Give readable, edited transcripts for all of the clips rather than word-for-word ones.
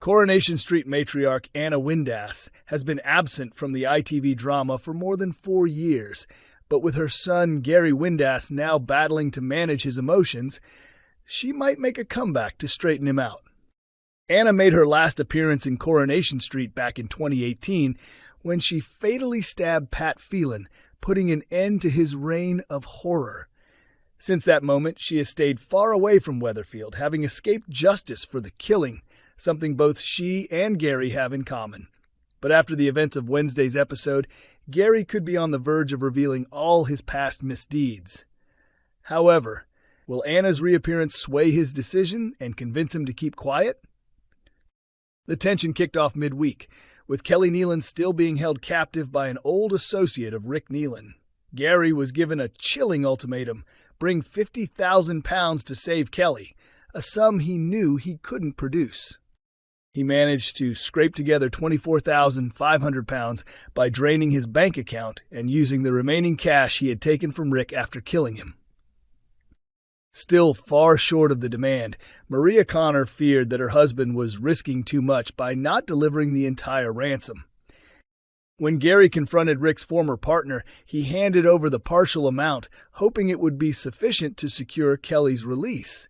Coronation Street matriarch Anna Windass has been absent from the ITV drama for more than 4 years, but with her son Gary Windass now battling to manage his emotions, she might make a comeback to straighten him out. Anna made her last appearance in Coronation Street back in 2018 when she fatally stabbed Pat Phelan, putting an end to his reign of horror. Since that moment, she has stayed far away from Weatherfield, having escaped justice for the killing, something both she and Gary have in common. But after the events of Wednesday's episode, Gary could be on the verge of revealing all his past misdeeds. However, will Anna's reappearance sway his decision and convince him to keep quiet? The tension kicked off midweek, with Kelly Neelan still being held captive by an old associate of Rick Neelan. Gary was given a chilling ultimatum: bring £50,000 to save Kelly, a sum he knew he couldn't produce. He managed to scrape together £24,500 by draining his bank account and using the remaining cash he had taken from Rick after killing him. Still far short of the demand, Maria Connor feared that her husband was risking too much by not delivering the entire ransom. When Gary confronted Rick's former partner, he handed over the partial amount, hoping it would be sufficient to secure Kelly's release.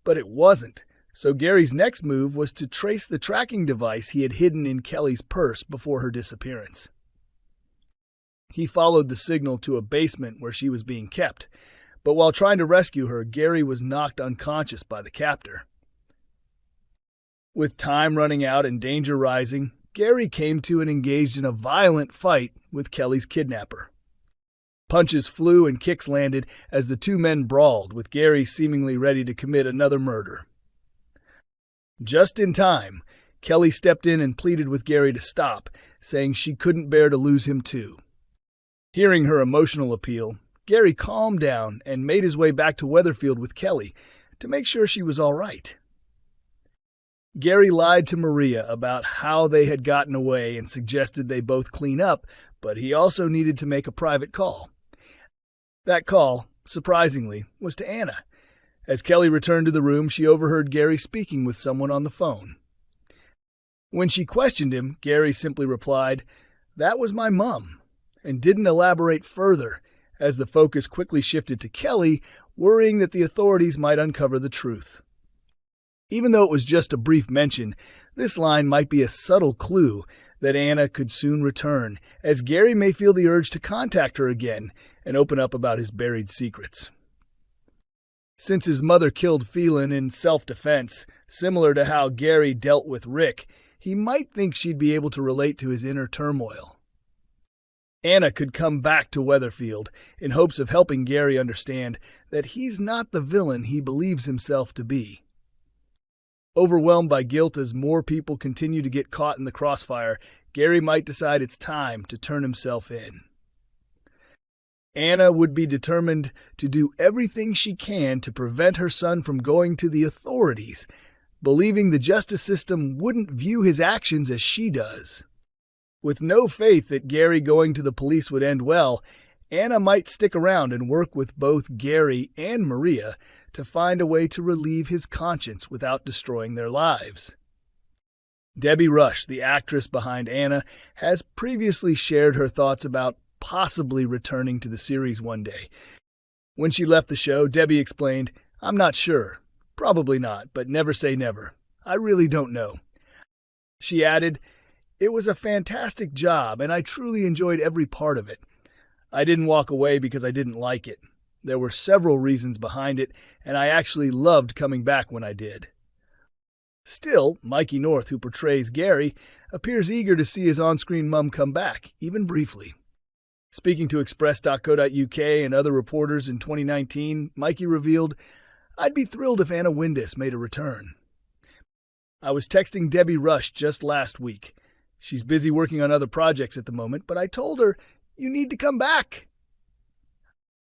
But it wasn't, so Gary's next move was to trace the tracking device he had hidden in Kelly's purse before her disappearance. He followed the signal to a basement where she was being kept, but while trying to rescue her, Gary was knocked unconscious by the captor. With time running out and danger rising, Gary came to and engaged in a violent fight with Kelly's kidnapper. Punches flew and kicks landed as the two men brawled, with Gary seemingly ready to commit another murder. Just in time, Kelly stepped in and pleaded with Gary to stop, saying she couldn't bear to lose him too. Hearing her emotional appeal, Gary calmed down and made his way back to Weatherfield with Kelly to make sure she was all right. Gary lied to Maria about how they had gotten away and suggested they both clean up, but he also needed to make a private call. That call, surprisingly, was to Anna. As Kelly returned to the room, she overheard Gary speaking with someone on the phone. When she questioned him, Gary simply replied, "That was my mum," and didn't elaborate further, as the focus quickly shifted to Kelly, worrying that the authorities might uncover the truth. Even though it was just a brief mention, this line might be a subtle clue that Anna could soon return, as Gary may feel the urge to contact her again and open up about his buried secrets. Since his mother killed Phelan in self-defense, similar to how Gary dealt with Rick, he might think she'd be able to relate to his inner turmoil. Anna could come back to Weatherfield in hopes of helping Gary understand that he's not the villain he believes himself to be. Overwhelmed by guilt as more people continue to get caught in the crossfire, Gary might decide it's time to turn himself in. Anna would be determined to do everything she can to prevent her son from going to the authorities, believing the justice system wouldn't view his actions as she does. With no faith that Gary going to the police would end well, Anna might stick around and work with both Gary and Maria to find a way to relieve his conscience without destroying their lives. Debbie Rush, the actress behind Anna, has previously shared her thoughts about possibly returning to the series one day. When she left the show, Debbie explained, "I'm not sure. Probably not, but never say never. I really don't know." She added, "It was a fantastic job, and I truly enjoyed every part of it. I didn't walk away because I didn't like it. There were several reasons behind it, and I actually loved coming back when I did." Still, Mikey North, who portrays Gary, appears eager to see his on-screen mum come back, even briefly. Speaking to Express.co.uk and other reporters in 2019, Mikey revealed, "I'd be thrilled if Anna Windass made a return. I was texting Debbie Rush just last week. She's busy working on other projects at the moment, but I told her, 'You need to come back.'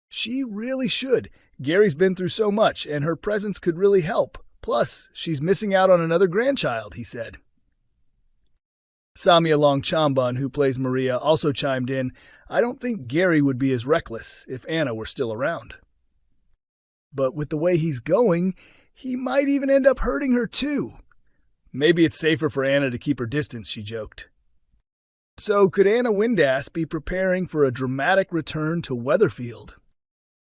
She really should. Gary's been through so much, and her presence could really help. Plus, she's missing out on another grandchild," he said. Samia Longchamban, who plays Maria, also chimed in, "I don't think Gary would be as reckless if Anna were still around. But with the way he's going, he might even end up hurting her too. Maybe it's safer for Anna to keep her distance, she joked. So could Anna Windass be preparing for a dramatic return to Weatherfield?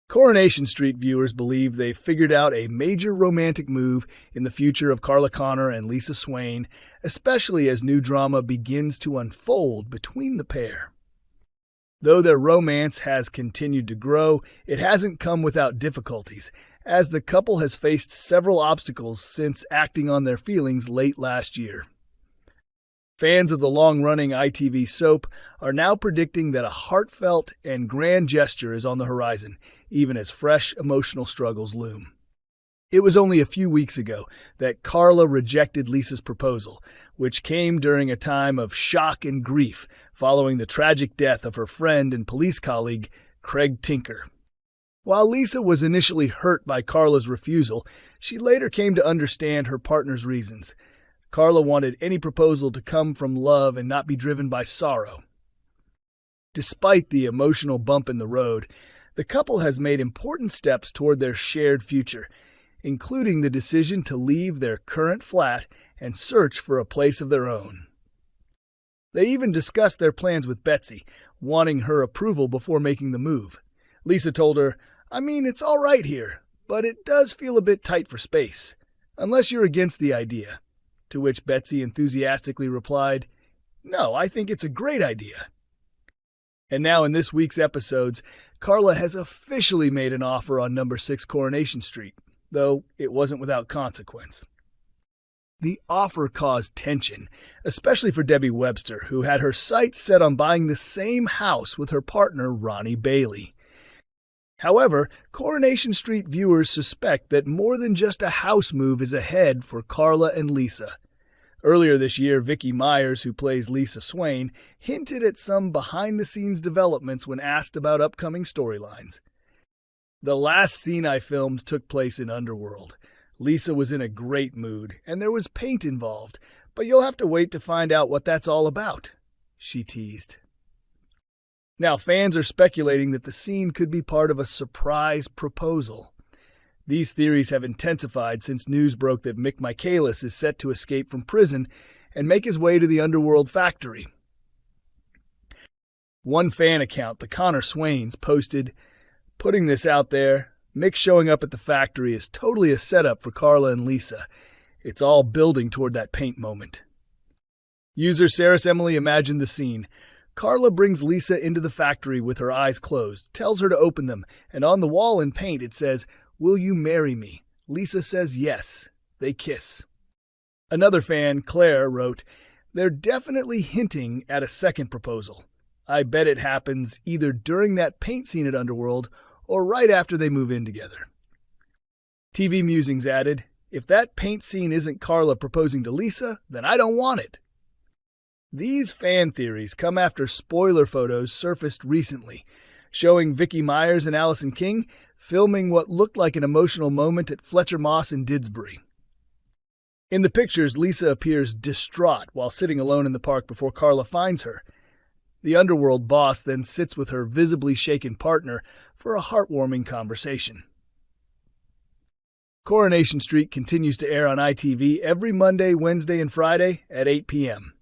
Coronation Street viewers believe they've figured out a major romantic move in the future of Carla Connor and Lisa Swain, especially as new drama begins to unfold between the pair. Though their romance has continued to grow, it hasn't come without difficulties, as the couple has faced several obstacles since acting on their feelings late last year. Fans of the long-running ITV soap are now predicting that a heartfelt and grand gesture is on the horizon, even as fresh emotional struggles loom. It was only a few weeks ago that Carla rejected Lisa's proposal, which came during a time of shock and grief following the tragic death of her friend and police colleague, Craig Tinker. While Lisa was initially hurt by Carla's refusal, she later came to understand her partner's reasons. Carla wanted any proposal to come from love and not be driven by sorrow. Despite the emotional bump in the road, the couple has made important steps toward their shared future, including the decision to leave their current flat and search for a place of their own. They even discussed their plans with Betsy, wanting her approval before making the move. Lisa told her, "I mean, it's all right here, but it does feel a bit tight for space, unless you're against the idea." To which Betsy enthusiastically replied, "No, I think it's a great idea." And now in this week's episodes, Carla has officially made an offer on number 6 Coronation Street, though it wasn't without consequence. The offer caused tension, especially for Debbie Webster, who had her sights set on buying the same house with her partner, Ronnie Bailey. However, Coronation Street viewers suspect that more than just a house move is ahead for Carla and Lisa. Earlier this year, Vicky Myers, who plays Lisa Swain, hinted at some behind-the-scenes developments when asked about upcoming storylines. "The last scene I filmed took place in Underworld. Lisa was in a great mood, and there was paint involved, but you'll have to wait to find out what that's all about," she teased. Now, fans are speculating that the scene could be part of a surprise proposal. These theories have intensified since news broke that Mick Michaelis is set to escape from prison and make his way to the Underworld factory. One fan account, the Connor Swains, posted, "Putting this out there, Mick showing up at the factory is totally a setup for Carla and Lisa. It's all building toward that paint moment." User Saris Emily imagined the scene. Carla brings Lisa into the factory with her eyes closed, tells her to open them, and on the wall in paint it says, "Will you marry me?" Lisa says yes. They kiss. Another fan, Claire, wrote, "They're definitely hinting at a second proposal. I bet it happens either during that paint scene at Underworld or right after they move in together." TV Musings added, "If that paint scene isn't Carla proposing to Lisa, then I don't want it." These fan theories come after spoiler photos surfaced recently, showing Vicky Myers and Allison King filming what looked like an emotional moment at Fletcher Moss in Didsbury. In the pictures, Lisa appears distraught while sitting alone in the park before Carla finds her. The Underworld boss then sits with her visibly shaken partner for a heartwarming conversation. Coronation Street continues to air on ITV every Monday, Wednesday, and Friday at 8 p.m.